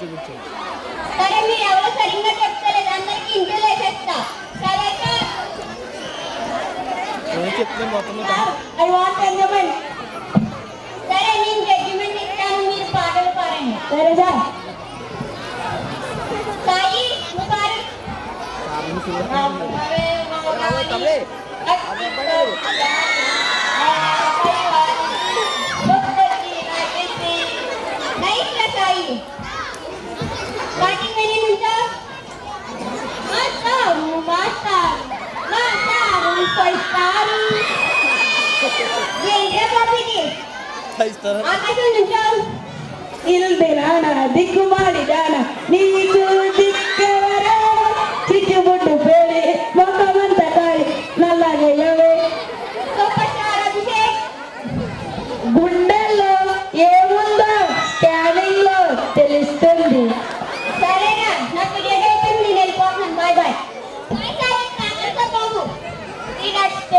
సరే మీరు ఎవరో సరిగ్గా చెప్తలేదు, అందరికి ఇంట్లో వేసేస్తా. సరే సార్. I want enjoyment. సరే నేను జడ్జిమెంట్ ఇస్తాను, మీరు పాటలు పాడండి. సరే sir. Sai Mubarak. Starting when you enter, master, superstar. Ye copy ni. Aakash ninja. Ildelana, dikkumali dana, neeku dikkavara, chichubuttu peli, mokamanta kali, nallage yave. Superstar Abhishek. గుండెల్లో ఏముందో స్కానింగ్ లో తెలుస్తుంది. సరేనా, నాకు డేట్ అయిపోయింది, నేను వెళ్ళిపోతున్నాను. Bye bye. బాయ్ సాయి, కాకరతో పోగు. ఈ నెక్స్ట్